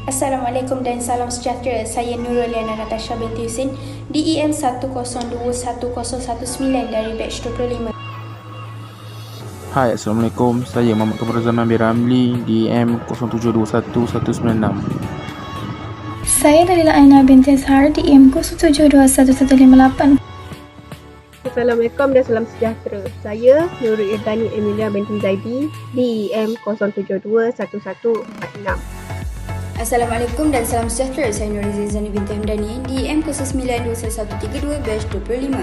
Assalamualaikum dan salam sejahtera. Saya Nurul Liana Natasha binti Husin, DEM 10210119 dari batch 25. Hai, Assalamualaikum. Saya Muhammad Kamarul Zaman bin Ramli, DEM 07211196. Saya Dalila Aina binti Azhar, DEM 07211158. Assalamualaikum dan salam sejahtera. Saya Nurul Irdani Emilia binti Zaidi, DEM 0721146. Assalamualaikum dan salam sejahtera. Saya Nuriza Zani binti Hamdani, DEM 092132 batch 25.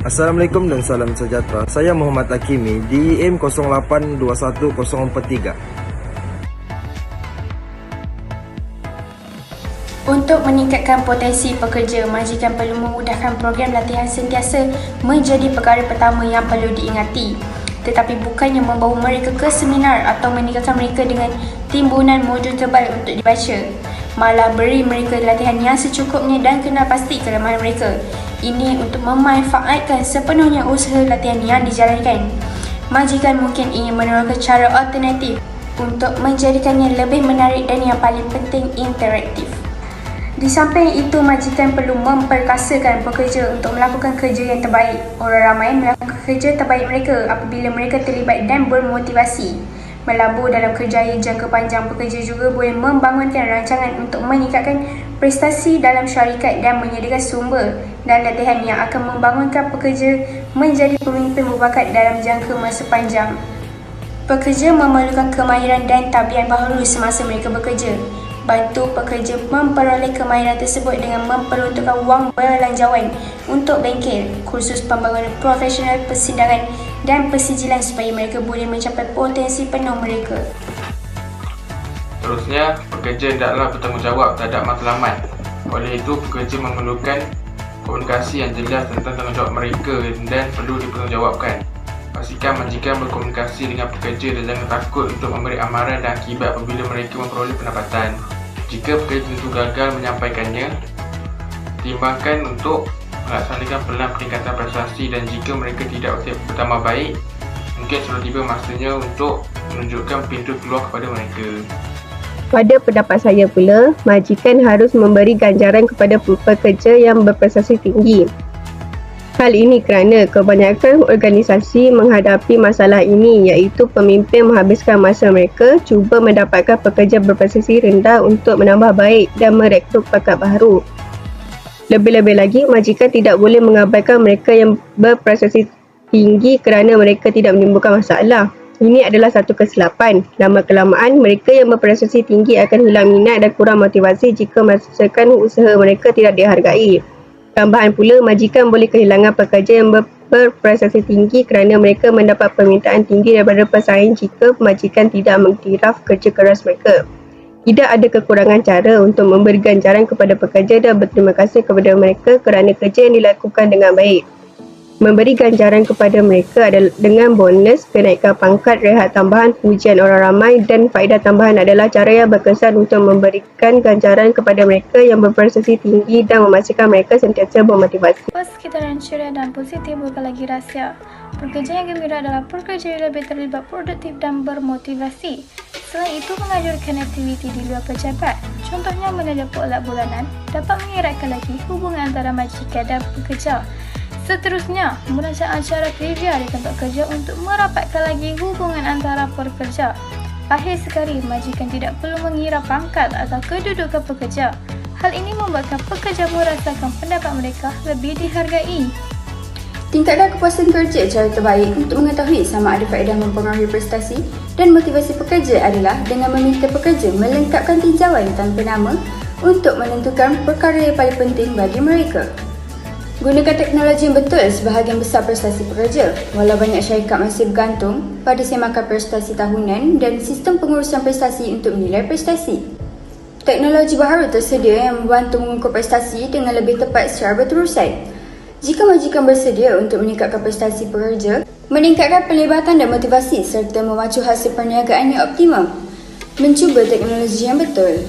Assalamualaikum dan salam sejahtera. Saya Muhammad Hakimi, DEM 08211043. Untuk meningkatkan potensi pekerja, majikan perlu memudahkan program latihan sentiasa menjadi perkara pertama yang perlu diingati. Tetapi bukannya membawa mereka ke seminar atau meninggalkan mereka dengan timbunan modul tebal untuk dibaca. Malah beri mereka latihan yang secukupnya dan kenal pasti kelemahan mereka. Ini untuk memanfaatkan sepenuhnya usaha latihan yang dijalankan. Majikan mungkin ingin meneroka cara alternatif untuk menjadikannya lebih menarik dan yang paling penting interaktif. Di samping itu, majikan perlu memperkasakan pekerja untuk melakukan kerja yang terbaik. Orang ramai melakukan kerja terbaik mereka apabila mereka terlibat dan bermotivasi. Melabur dalam kerjaya jangka panjang, pekerja juga boleh membangunkan rancangan untuk meningkatkan prestasi dalam syarikat dan menyediakan sumber dan latihan yang akan membangunkan pekerja menjadi pemimpin berbakat dalam jangka masa panjang. Pekerja memerlukan kemahiran dan tabiat baharu semasa mereka bekerja. Bantu pekerja memperoleh kemahiran tersebut dengan memperuntukkan wang belanjawan untuk bengkel, kursus pembangunan profesional, persidangan dan persijilan supaya mereka boleh mencapai potensi penuh mereka. Seterusnya, pekerja hendaklah bertanggungjawab terhadap matlamat. Oleh itu, pekerja memerlukan komunikasi yang jelas tentang tanggungjawab mereka dan perlu dipertanggungjawabkan. Pastikan majikan berkomunikasi dengan pekerja dan jangan takut untuk memberi amaran dan akibat apabila mereka memperoleh pendapatan. Jika pekerja tentu gagal menyampaikannya, timbangkan untuk melaksanakan pelan peningkatan prestasi, dan jika mereka tidak bertambah baik, mungkin sudah tiba masanya untuk menunjukkan pintu keluar kepada mereka. Pada pendapat saya pula, majikan harus memberi ganjaran kepada pekerja yang berprestasi tinggi. Hal ini kerana kebanyakan organisasi menghadapi masalah ini, iaitu pemimpin menghabiskan masa mereka cuba mendapatkan pekerja berprestasi rendah untuk menambah baik dan merekrut bakat baharu. Lebih-lebih lagi, majikan tidak boleh mengabaikan mereka yang berprestasi tinggi kerana mereka tidak menimbulkan masalah. Ini adalah satu kesilapan. Lama-kelamaan, mereka yang berprestasi tinggi akan hilang minat dan kurang motivasi jika merasakan usaha mereka tidak dihargai. Tambahan pula, majikan boleh kehilangan pekerja yang berprestasi tinggi kerana mereka mendapat permintaan tinggi daripada pesaing jika majikan tidak mengiktiraf kerja keras mereka. Tidak ada kekurangan cara untuk memberi ganjaran kepada pekerja dan berterima kasih kepada mereka kerana kerja yang dilakukan dengan baik. Memberi ganjaran kepada mereka adalah dengan bonus, kenaikan pangkat, rehat tambahan, pujian orang ramai dan faedah tambahan adalah cara yang berkesan untuk memberikan ganjaran kepada mereka yang berprestasi tinggi dan memastikan mereka sentiasa bermotivasi. Persekitaran ceria dan positif bukan lagi rahsia. Pekerja yang gembira adalah pekerja yang lebih terlibat, produktif dan bermotivasi. Selain itu, menganjurkan aktiviti di luar pejabat. Contohnya menelia pola bulanan dapat mengeratkan lagi hubungan antara majikan dan pekerja. Seterusnya, merancang acara trivia di tempat kerja untuk merapatkan lagi hubungan antara pekerja. Akhir sekali, majikan tidak perlu mengira pangkat atau kedudukan pekerja. Hal ini membuatkan pekerja merasakan pendapat mereka lebih dihargai. Tingkatkan kepuasan kerja. Cara terbaik untuk mengetahui sama ada faedah mempengaruhi prestasi dan motivasi pekerja adalah dengan meminta pekerja melengkapkan tinjauan tanpa nama untuk menentukan perkara yang paling penting bagi mereka. Gunakan teknologi yang betul sebahagian besar prestasi pekerja. Walau banyak syarikat masih bergantung pada semakan prestasi tahunan dan sistem pengurusan prestasi untuk menilai prestasi. Teknologi baharu tersedia yang membantu mengukur prestasi dengan lebih tepat secara berterusan. Jika majikan bersedia untuk meningkatkan prestasi pekerja, meningkatkan pelibatan dan motivasi serta memacu hasil perniagaan yang optimum, mencuba teknologi yang betul.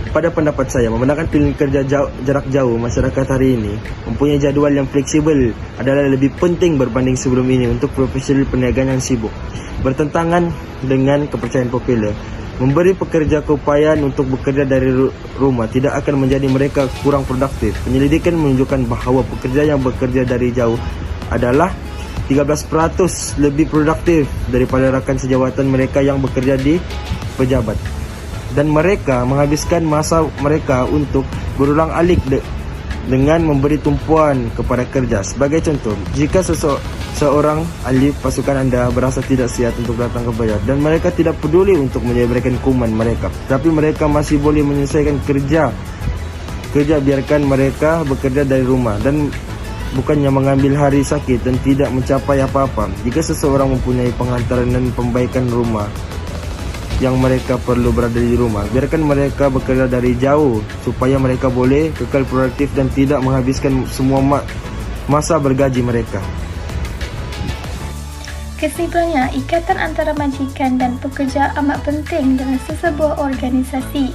Pada pendapat saya, membenarkan pilihan kerja jarak jauh masyarakat hari ini mempunyai jadual yang fleksibel adalah lebih penting berbanding sebelum ini untuk profesional perniagaan yang sibuk. Bertentangan dengan kepercayaan popular, Memberi pekerja keupayaan untuk bekerja dari rumah tidak akan menjadi mereka kurang produktif. Penyelidikan menunjukkan bahawa pekerja yang bekerja dari jauh adalah 13% lebih produktif daripada rakan sejawatan mereka yang bekerja di pejabat. Dan mereka menghabiskan masa mereka untuk berulang-alik dengan memberi tumpuan kepada kerja. Sebagai contoh, jika seorang ahli pasukan anda berasa tidak sihat untuk datang ke bayar dan mereka tidak peduli untuk menyelesaikan hukuman mereka, tapi mereka masih boleh menyelesaikan kerja, biarkan mereka bekerja dari rumah dan bukannya mengambil hari sakit dan tidak mencapai apa-apa. Jika seseorang mempunyai penghantaran dan pembaikan rumah yang mereka perlu berada di rumah, biarkan mereka bekerja dari jauh supaya mereka boleh kekal produktif dan tidak menghabiskan semua masa bergaji mereka. Kesimpulannya, ikatan antara majikan dan pekerja amat penting dalam sesebuah organisasi.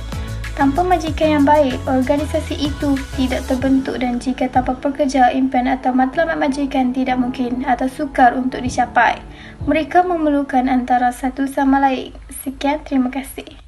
Tanpa majikan yang baik, organisasi itu tidak terbentuk, dan jika tanpa pekerja, impian atau matlamat majikan tidak mungkin atau sukar untuk dicapai. Mereka memerlukan antara satu sama lain. Sekian, terima kasih.